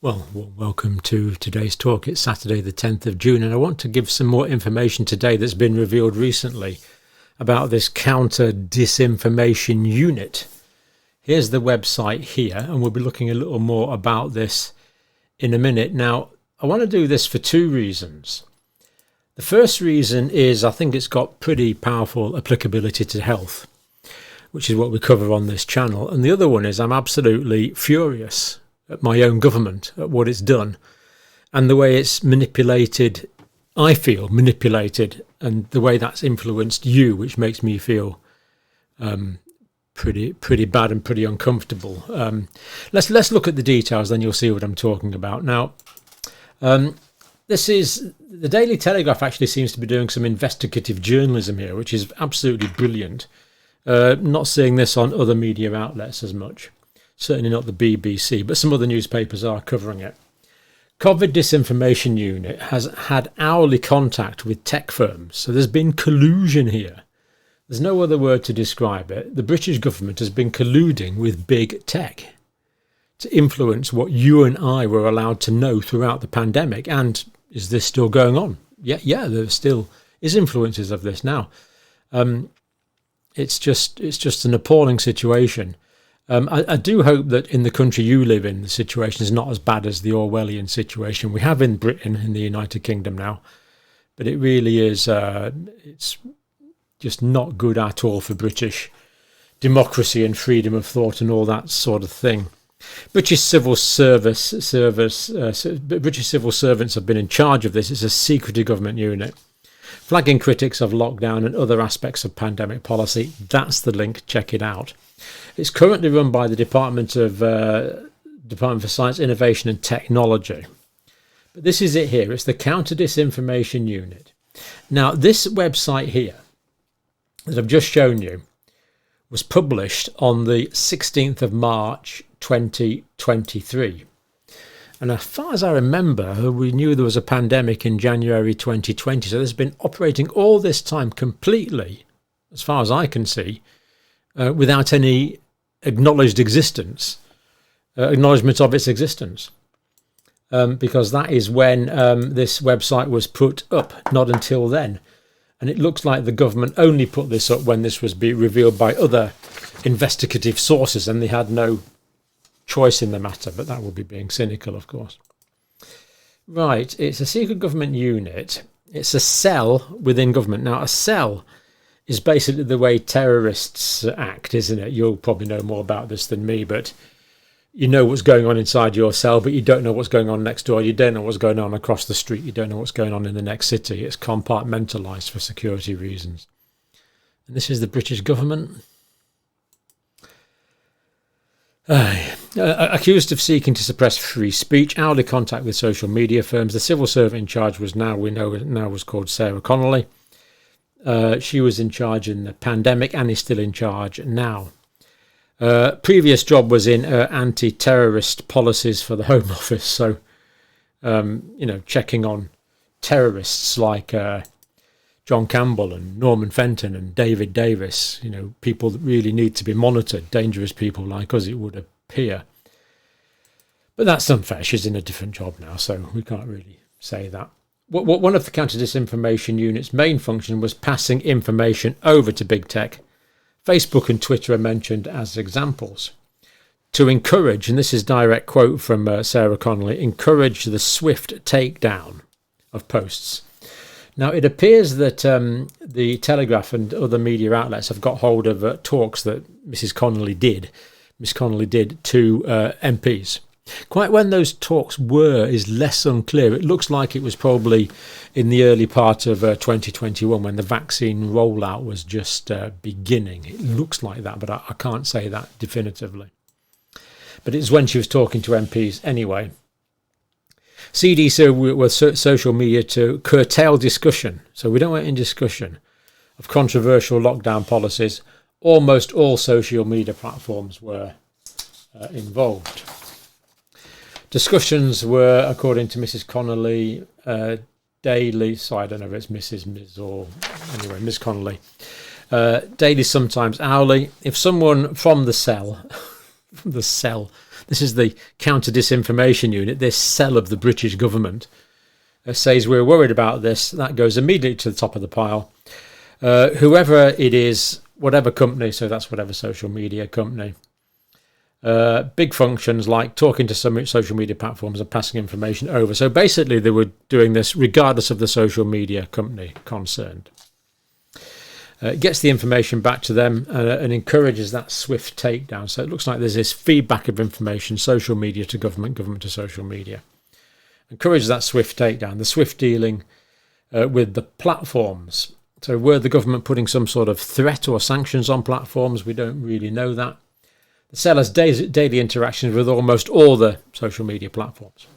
Welcome to today's talk. It's Saturday the 10th of June, and I want to give some more information today that's been revealed recently about this Counter Disinformation Unit. Here's the website here, and we'll be looking a little more about this in a minute. Now, I want to do this for two reasons. The first reason is I think it's got pretty powerful applicability to health, which is what we cover on this channel. And the other one is I'm absolutely furious at my own government, at what it's done, and the way it's manipulated, I feel manipulated, and the way that's influenced you, which makes me feel pretty bad and pretty uncomfortable. Let's look at the details, then you'll see what I'm talking about. Now, this is the Daily Telegraph actually seems to be doing some investigative journalism here, which is absolutely brilliant. Not seeing this on other media outlets as much. Certainly not the BBC, but some other newspapers are covering it. Counter Disinformation Unit has had hourly contact with tech firms, so there's been collusion here. There's no other word to describe it. The British government has been colluding with big tech to influence what you and I were allowed to know throughout the pandemic. And is this still going on? Yeah, there still is influences of this now. It's just an appalling situation. I do hope that in the country you live in, the situation is not as bad as the Orwellian situation we have in Britain, in the United Kingdom now. But it really is, it's just not good at all for British democracy and freedom of thought and all that sort of thing. British civil servants have been in charge of this. It's a secretive government unit, flagging critics of lockdown and other aspects of pandemic policy. That's the link. Check it out. It's currently run by the Department for Science, Innovation and Technology. But this is it here. It's the Counter Disinformation Unit. Now, this website here that I've just shown you was published on the 16th of March 2023. And as far as I remember, we knew there was a pandemic in January 2020. So this has been operating all this time completely, as far as I can see, without any acknowledgement of its existence. Because that is when this website was put up, not until then. And it looks like the government only put this up when this was being revealed by other investigative sources, and they had no choice in the matter, but that would be being cynical, of course. Right, it's a secret government unit. It's a cell within government. Now, a cell is basically the way terrorists act, isn't it? You'll probably know more about this than me, but you know what's going on inside your cell, but you don't know what's going on next door. You don't know what's going on across the street. You don't know what's going on in the next city. It's compartmentalised for security reasons. And this is the British government. Accused of seeking to suppress free speech, hourly contact with social media firms. The civil servant in charge was was called Sarah Connolly. She was in charge in the pandemic and is still in charge now. Previous job was in anti-terrorist policies for the Home Office. So, checking on terrorists like John Campbell and Norman Fenton and David Davis, people that really need to be monitored, dangerous people like us, it would appear. But that's unfair. She's in a different job now, so we can't really say that. One of the Counter Disinformation Unit's main function was passing information over to big tech. Facebook and Twitter are mentioned as examples. To encourage, and this is direct quote from Sarah Connolly, encourage the swift takedown of posts. Now, it appears that the Telegraph and other media outlets have got hold of talks that Miss Connolly did to MPs. Quite when those talks were is less unclear. It looks like it was probably in the early part of 2021 when the vaccine rollout was just beginning. It looks like that, but I can't say that definitively. But it's when she was talking to MPs anyway. CDC with social media to curtail discussion. So we don't want any discussion of controversial lockdown policies. Almost all social media platforms were involved. Discussions were, according to Mrs. Connolly, daily. So I don't know if it's Ms. or anyway, Ms. Connolly. Daily, sometimes hourly. If someone from the cell, This is the Counter Disinformation Unit, this cell of the British government, says we're worried about this. That goes immediately to the top of the pile. Whoever it is, whatever company, so that's whatever social media company, big functions like talking to some social media platforms and passing information over. So basically they were doing this regardless of the social media company concerned. Gets the information back to them and encourages that swift takedown. So it looks like there's this feedback of information, social media to government, government to social media. Encourages that swift takedown, the swift dealing with the platforms. So were the government putting some sort of threat or sanctions on platforms? We don't really know that. The cell has daily interactions with almost all the social media platforms.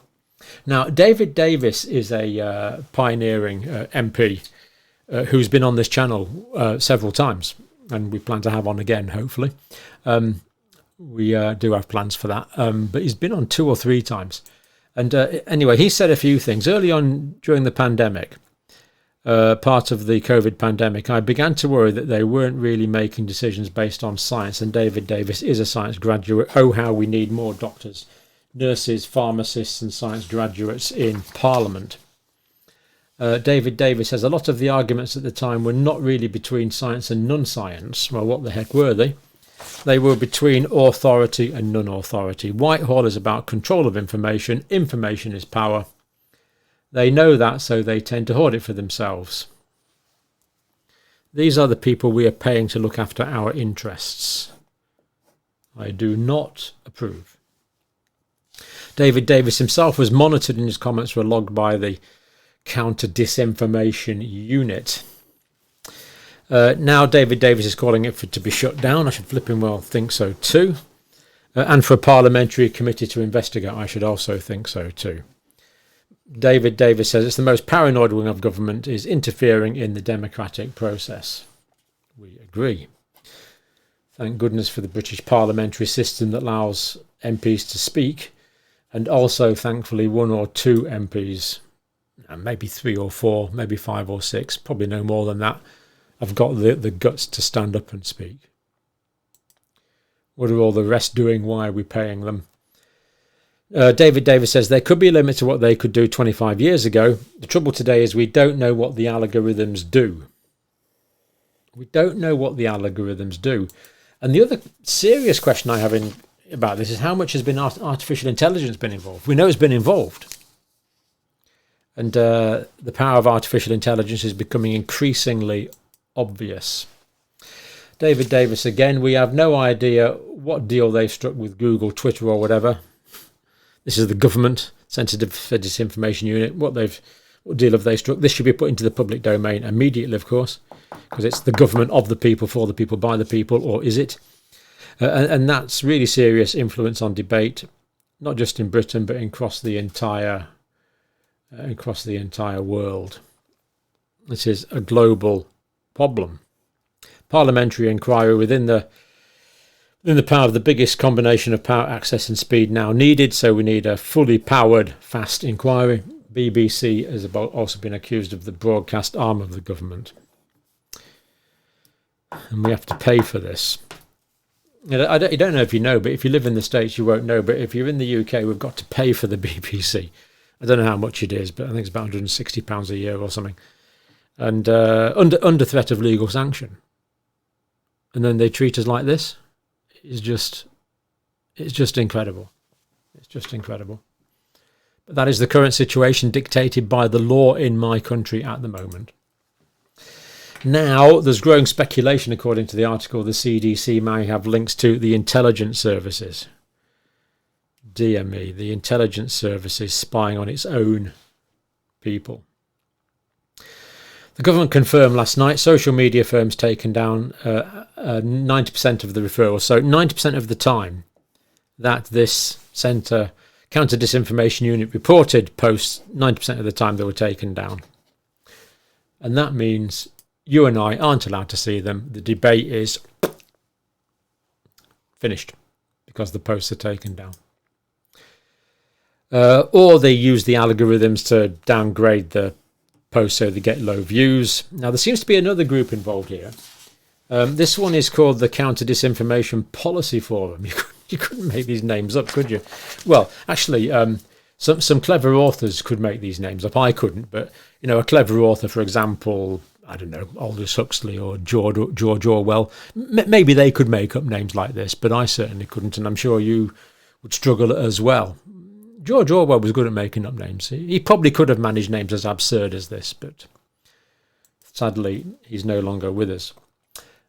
Now, David Davis is a pioneering MP who's been on this channel several times, and we plan to have on again, hopefully. We do have plans for that, but he's been on 2 or 3 times. And anyway, he said a few things. Early on during the pandemic, part of the COVID pandemic, I began to worry that they weren't really making decisions based on science, and David Davis is a science graduate. Oh, how we need more doctors, nurses, pharmacists and science graduates in Parliament. David Davis says a lot of the arguments at the time were not really between science and non-science. Well, what the heck were they? They were between authority and non-authority. Whitehall is about control of information. Information is power. They know that, so they tend to hoard it for themselves. These are the people we are paying to look after our interests. I do not approve. David Davis himself was monitored, and his comments were logged by the Counter Disinformation Unit. Now David Davis is calling it to be shut down. I should flipping well think so too. And for a parliamentary committee to investigate, I should also think so too. David Davis says it's the most paranoid wing of government is interfering in the democratic process. We agree. Thank goodness for the British parliamentary system that allows MPs to speak, and also thankfully 1 or 2 MPs, maybe 3 or 4, maybe 5 or 6, probably no more than that, have got the guts to stand up and speak. What are all the rest doing? Why are we paying them? David Davis says there could be a limit to what they could do 25 years ago. The trouble today is we don't know what the algorithms do. We don't know what the algorithms do. And the other serious question I have about this is how much has been artificial intelligence been involved? We know it's been involved. And the power of artificial intelligence is becoming increasingly obvious. David Davis again, we have no idea what deal they've struck with Google, Twitter or whatever. This is the government, sensitive for disinformation unit. What deal have they struck? This should be put into the public domain immediately, of course, because it's the government of the people, for the people, by the people, or is it? And that's really serious influence on debate, not just in Britain, but across the entire world. This is a global problem. Parliamentary inquiry within the power of the biggest combination of power, access and speed now needed, so we need a fully powered, fast inquiry. BBC has also been accused of the broadcast arm of the government. And we have to pay for this. I don't know if you know, but if you live in the States, you won't know. But if you're in the UK, we've got to pay for the BBC. I don't know how much it is, but I think it's about £160 a year or something. And under threat of legal sanction. And then they treat us like this. It's just incredible. It's just incredible. But that is the current situation dictated by the law in my country at the moment. Now, there's growing speculation, according to the article, the CDC may have links to the intelligence services. Dear me, the intelligence services spying on its own people. The government confirmed last night social media firms taken down 90% of the referrals. So 90% of the time that this Counter Disinformation Unit reported posts, 90% of the time they were taken down. And that means you and I aren't allowed to see them. The debate is finished because the posts are taken down. Or they use the algorithms to downgrade the posts so they get low views. Now, there seems to be another group involved here. This one is called the Counter Disinformation Policy Forum. You couldn't make these names up, could you? Well, actually, some clever authors could make these names up. I couldn't, but a clever author, for example, I don't know, Aldous Huxley or George Orwell, maybe they could make up names like this, but I certainly couldn't, and I'm sure you would struggle as well. George Orwell was good at making up names. He probably could have managed names as absurd as this, but sadly, he's no longer with us.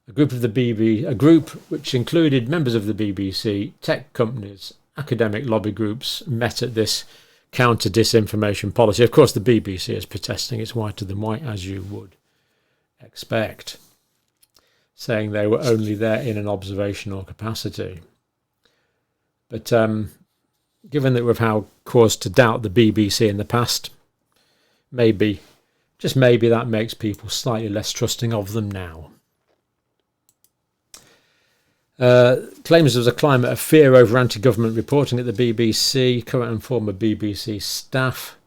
A group which included members of the BBC, tech companies, academic lobby groups, met at this counter disinformation policy. Of course, the BBC is protesting. It's whiter than white, as you would expect, saying they were only there in an observational capacity. But given that we've had cause to doubt the BBC in the past, maybe, just maybe, that makes people slightly less trusting of them now. Claims there was a climate of fear over anti-government reporting at the BBC. Current and former BBC staff,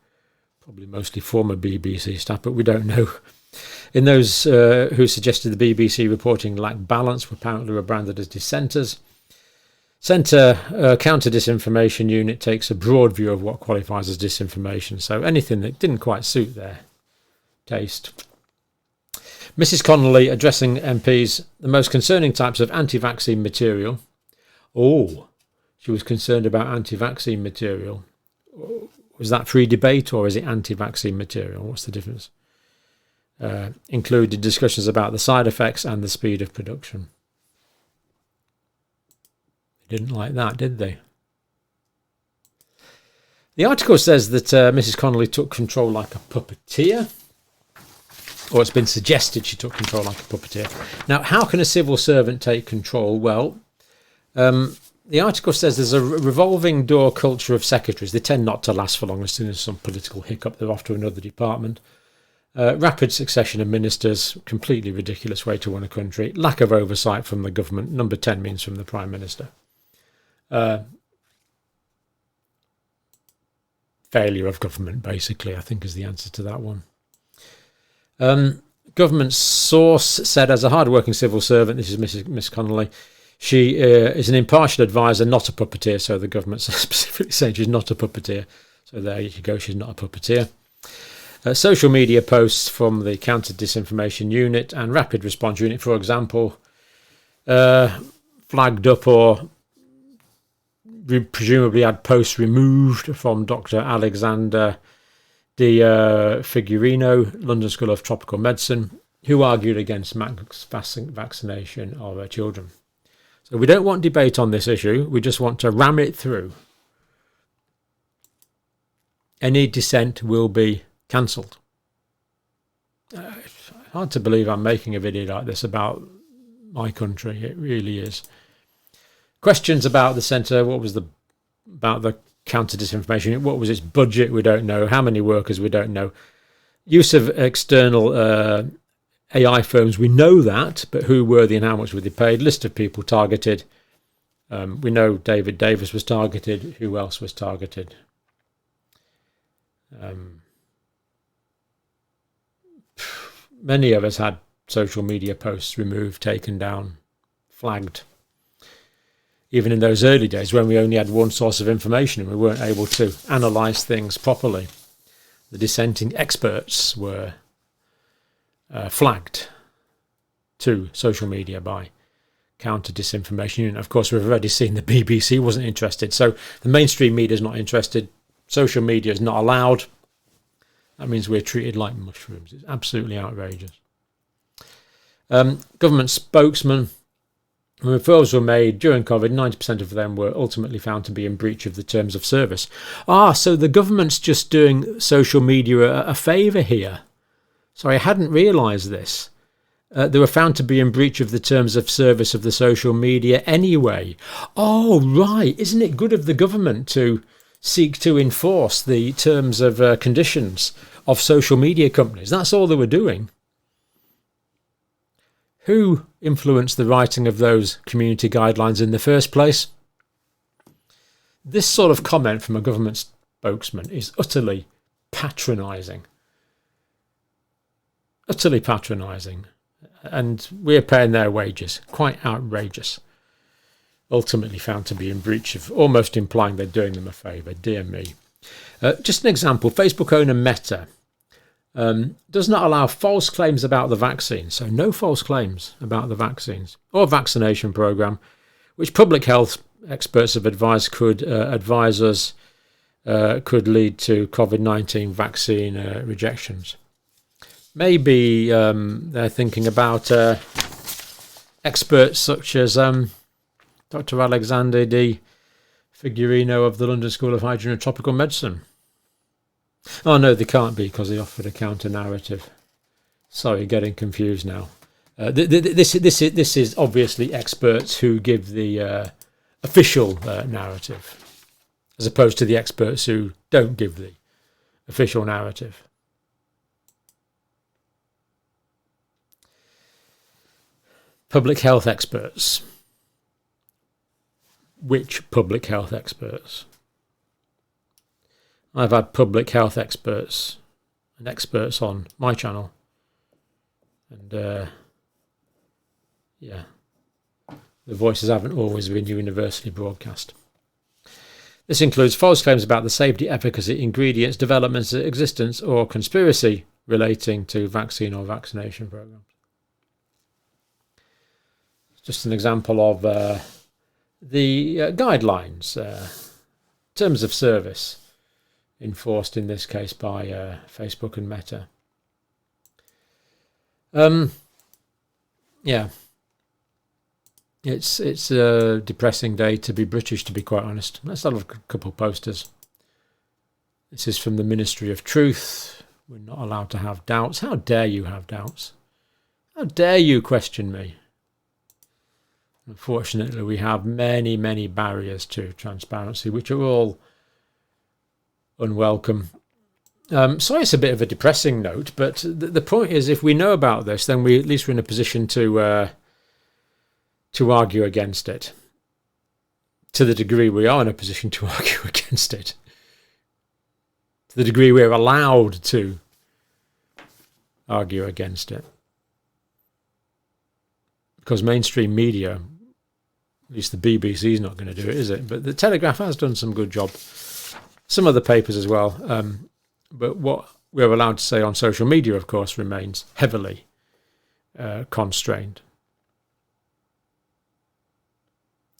probably mostly former BBC staff, but we don't know. In those who suggested the BBC reporting lacked balance were apparently branded as dissenters. Counter Disinformation Unit takes a broad view of what qualifies as disinformation, so anything that didn't quite suit their taste. Mrs. Connolly addressing MPs, the most concerning types of anti-vaccine material. Oh, she was concerned about anti-vaccine material. Was that free debate or is it anti-vaccine material? What's the difference? Included discussions about the side effects and the speed of production. They didn't like that, did they? The article says that Mrs. Connolly took control like a puppeteer. Or it's been suggested she took control like a puppeteer. Now, how can a civil servant take control? Well, the article says there's a revolving door culture of secretaries. They tend not to last for long. As soon as some political hiccup, they're off to another department. Rapid succession of ministers, completely ridiculous way to run a country. Lack of oversight from the government. Number 10 means from the Prime Minister. Failure of government, basically, I think is the answer to that one. Government source said, as a hard-working civil servant, this is Miss Connolly, she is an impartial advisor, not a puppeteer. So the government's specifically saying she's not a puppeteer. So there you go, she's not a puppeteer. Social media posts from the Counter Disinformation Unit and Rapid Response Unit, for example, flagged up or presumably had posts removed from Dr. Alexander De Figurino, London School of Tropical Medicine, who argued against mass vaccination of children. So we don't want debate on this issue. We just want to ram it through. Any dissent will be cancelled. It's hard to believe I'm making a video like this about my country. It really is. Questions about the centre. What was about the Counter Disinformation? What was its budget? We don't know. How many workers? We don't know. Use of external AI firms. We know that, but who were they and how much were they paid? List of people targeted. We know David Davis was targeted. Who else was targeted? Many of us had social media posts removed, taken down, flagged. Even in those early days when we only had one source of information and we weren't able to analyse things properly, the dissenting experts were flagged to social media by Counter Disinformation Unit. Of course, we've already seen the BBC wasn't interested. So the mainstream media is not interested. Social media is not allowed. That means we're treated like mushrooms. It's absolutely outrageous. Government spokesman. When referrals were made during COVID, 90% of them were ultimately found to be in breach of the terms of service. So the government's just doing social media a favour here. Sorry, I hadn't realised this. They were found to be in breach of the terms of service of the social media anyway. Oh, right. Isn't it good of the government to seek to enforce the terms of conditions of social media companies? That's all they were doing. Who influenced the writing of those community guidelines in the first place? This sort of comment from a government spokesman is utterly patronising. Utterly patronising. And we're paying their wages. Quite outrageous. ultimately found to be in breach of, almost implying they're doing them a favour. Dear me. Just an example, Facebook owner Meta does not allow false claims about the vaccine. So no false claims about the vaccines or vaccination programme, which public health experts have advised could advise us could lead to COVID-19 vaccine rejections. Maybe they're thinking about experts such as Dr. Alexander D. Figurino of the London School of Hygiene and Tropical Medicine. Oh no, they can't be, because they offered a counter narrative. Sorry, getting confused now. This is obviously experts who give the official narrative, as opposed to the experts who don't give the official narrative. Public health experts. Which public health experts? I've had public health experts and experts on my channel, and yeah, the voices haven't always been universally broadcast. This includes false claims about the safety, efficacy, ingredients, developments, existence, or conspiracy relating to vaccine or vaccination programs. Just an example of the guidelines, terms of service, enforced in this case by Facebook and Meta. Yeah, it's a depressing day to be British, to be quite honest. Let's have a couple of posters. This is from the Ministry of Truth. We're not allowed to have doubts. How dare you have doubts? How dare you question me? Unfortunately, we have many, many barriers to transparency, which are all unwelcome. Sorry, it's a bit of a depressing note, but the point is, if we know about this, then we at least we're in a position to argue against it. To the degree we are in a position to argue against it, to the degree we're allowed to argue against it, because mainstream media, at least the BBC, is not going to do it, is it? But the Telegraph has done some good job. Some other papers as well. But what we're allowed to say on social media, of course, remains heavily constrained.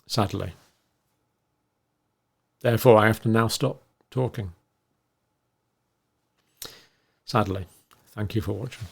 Sadly. Therefore, I have to now stop talking. Sadly. Thank you for watching.